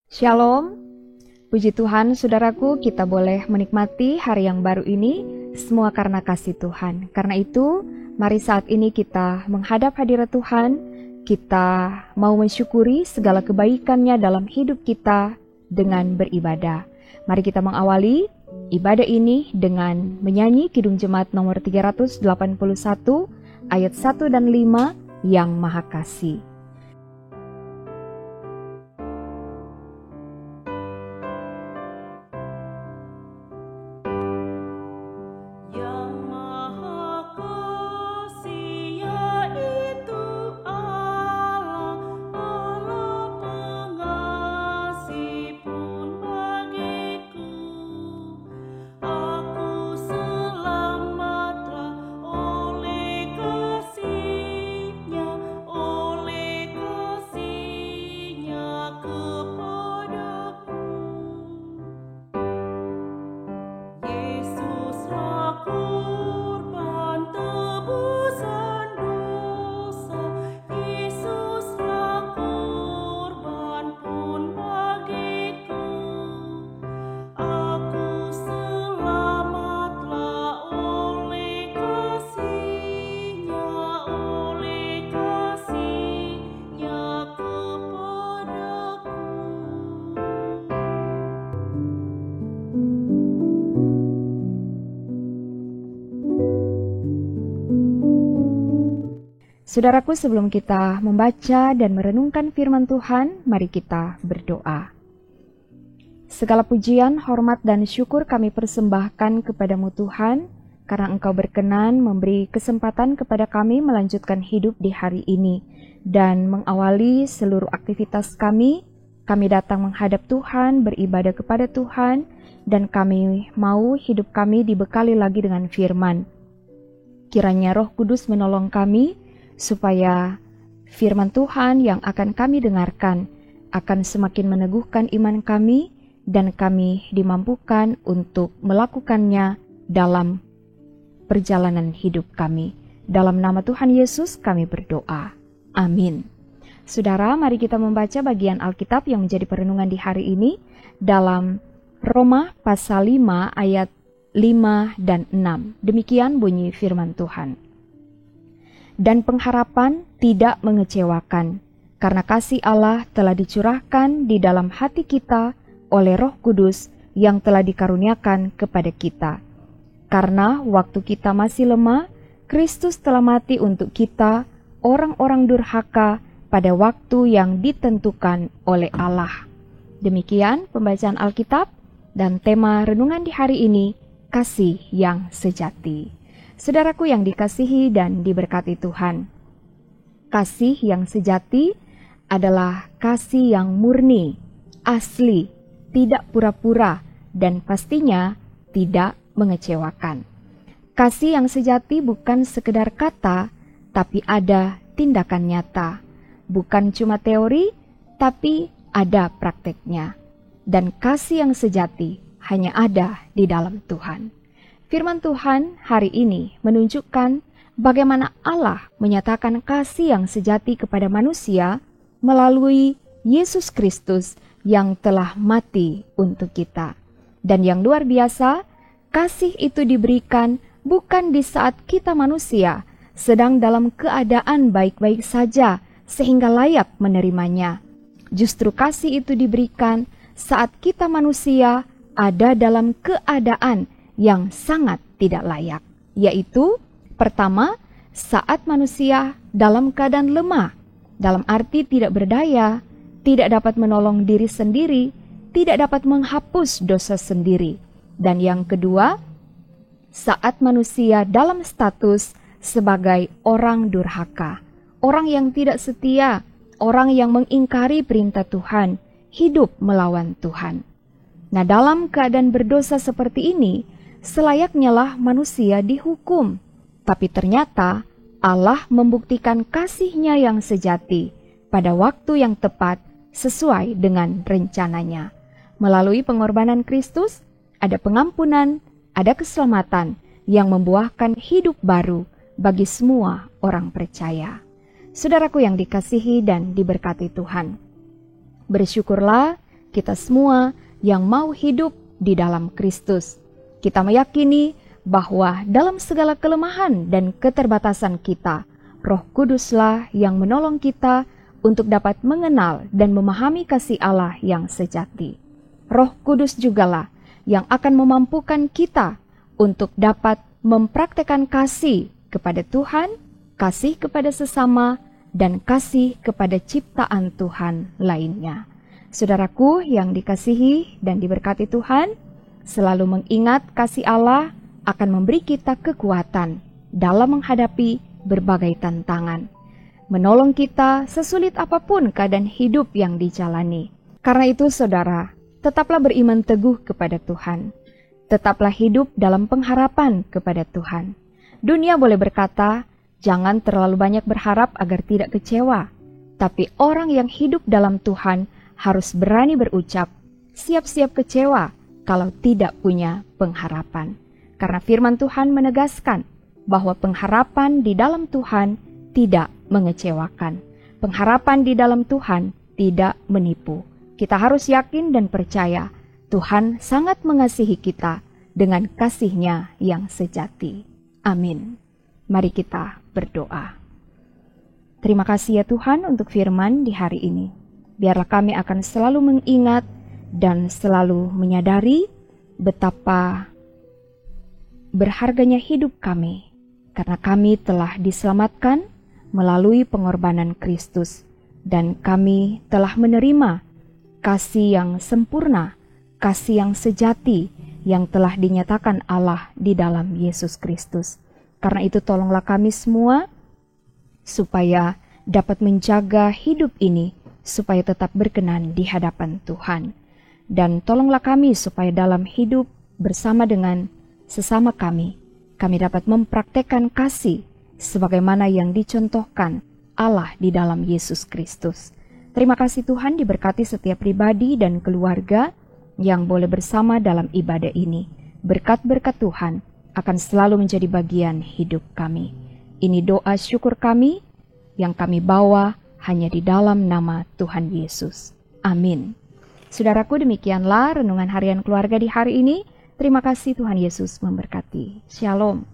Shalom, puji Tuhan saudaraku, kita boleh menikmati hari yang baru ini, semua karena kasih Tuhan. Karena itu, mari saat ini kita menghadap hadirat Tuhan, kita mau mensyukuri segala kebaikan-Nya dalam hidup kita dengan beribadah. Mari kita mengawali ibadah ini dengan menyanyi Kidung Jemaat nomor 381, ayat 1 dan 5, Yang Maha Kasih. Saudaraku, sebelum kita membaca dan merenungkan firman Tuhan, mari kita berdoa. Segala pujian, hormat, dan syukur kami persembahkan kepadamu Tuhan, karena Engkau berkenan memberi kesempatan kepada kami melanjutkan hidup di hari ini, dan mengawali seluruh aktivitas kami datang menghadap Tuhan, beribadah kepada Tuhan, dan kami mau hidup kami dibekali lagi dengan firman. Kiranya Roh Kudus menolong kami, supaya firman Tuhan yang akan kami dengarkan akan semakin meneguhkan iman kami dan kami dimampukan untuk melakukannya dalam perjalanan hidup kami. Dalam nama Tuhan Yesus kami berdoa. Amin. Saudara, mari kita membaca bagian Alkitab yang menjadi perenungan di hari ini dalam Roma pasal 5 ayat 5 dan 6. Demikian bunyi firman Tuhan. Dan pengharapan tidak mengecewakan, karena kasih Allah telah dicurahkan di dalam hati kita oleh Roh Kudus yang telah dikaruniakan kepada kita. Karena waktu kita masih lemah, Kristus telah mati untuk kita, orang-orang durhaka, pada waktu yang ditentukan oleh Allah. Demikian pembacaan Alkitab dan tema renungan di hari ini, kasih yang sejati. Saudaraku yang dikasihi dan diberkati Tuhan, kasih yang sejati adalah kasih yang murni, asli, tidak pura-pura, dan pastinya tidak mengecewakan. Kasih yang sejati bukan sekedar kata, tapi ada tindakan nyata. Bukan cuma teori, tapi ada prakteknya. Dan kasih yang sejati hanya ada di dalam Tuhan. Firman Tuhan hari ini menunjukkan bagaimana Allah menyatakan kasih yang sejati kepada manusia melalui Yesus Kristus yang telah mati untuk kita. Dan yang luar biasa, kasih itu diberikan bukan di saat kita manusia sedang dalam keadaan baik-baik saja sehingga layak menerimanya. Justru kasih itu diberikan saat kita manusia ada dalam keadaan yang sangat tidak layak, yaitu pertama, saat manusia dalam keadaan lemah, dalam arti tidak berdaya, tidak dapat menolong diri sendiri, tidak dapat menghapus dosa sendiri. Dan yang kedua, saat manusia dalam status sebagai orang durhaka, orang yang tidak setia, orang yang mengingkari perintah Tuhan, hidup melawan Tuhan. Nah, dalam keadaan berdosa seperti ini, selayaknya lah manusia dihukum. Tapi ternyata Allah membuktikan kasih-Nya yang sejati pada waktu yang tepat sesuai dengan rencananya. Melalui pengorbanan Kristus, ada pengampunan, ada keselamatan yang membuahkan hidup baru bagi semua orang percaya. Saudaraku yang dikasihi dan diberkati Tuhan, bersyukurlah kita semua yang mau hidup di dalam Kristus. Kita meyakini bahwa dalam segala kelemahan dan keterbatasan kita, Roh Kuduslah yang menolong kita untuk dapat mengenal dan memahami kasih Allah yang sejati. Roh Kudus jugalah yang akan memampukan kita untuk dapat mempraktekkan kasih kepada Tuhan, kasih kepada sesama, dan kasih kepada ciptaan Tuhan lainnya. Saudaraku yang dikasihi dan diberkati Tuhan, selalu mengingat kasih Allah akan memberi kita kekuatan dalam menghadapi berbagai tantangan, menolong kita sesulit apapun keadaan hidup yang dijalani. Karena itu saudara, tetaplah beriman teguh kepada Tuhan. Tetaplah hidup dalam pengharapan kepada Tuhan. Dunia boleh berkata, jangan terlalu banyak berharap agar tidak kecewa. Tapi orang yang hidup dalam Tuhan harus berani berucap, siap-siap kecewa kalau tidak punya pengharapan. Karena firman Tuhan menegaskan bahwa pengharapan di dalam Tuhan tidak mengecewakan. Pengharapan di dalam Tuhan tidak menipu. Kita harus yakin dan percaya Tuhan sangat mengasihi kita dengan kasih-Nya yang sejati. Amin. Mari kita berdoa. Terima kasih ya Tuhan untuk firman di hari ini. Biarlah kami akan selalu mengingat dan selalu menyadari betapa berharganya hidup kami, karena kami telah diselamatkan melalui pengorbanan Kristus, dan kami telah menerima kasih yang sempurna, kasih yang sejati yang telah dinyatakan Allah di dalam Yesus Kristus. Karena itu tolonglah kami semua supaya dapat menjaga hidup ini, supaya tetap berkenan di hadapan Tuhan. Dan tolonglah kami supaya dalam hidup bersama dengan sesama kami dapat mempraktekkan kasih sebagaimana yang dicontohkan Allah di dalam Yesus Kristus. Terima kasih Tuhan, diberkati setiap pribadi dan keluarga yang boleh bersama dalam ibadah ini. Berkat-berkat Tuhan akan selalu menjadi bagian hidup kami. Ini doa syukur kami yang kami bawa hanya di dalam nama Tuhan Yesus. Amin. Saudaraku, demikianlah renungan harian keluarga di hari ini. Terima kasih, Tuhan Yesus memberkati. Shalom.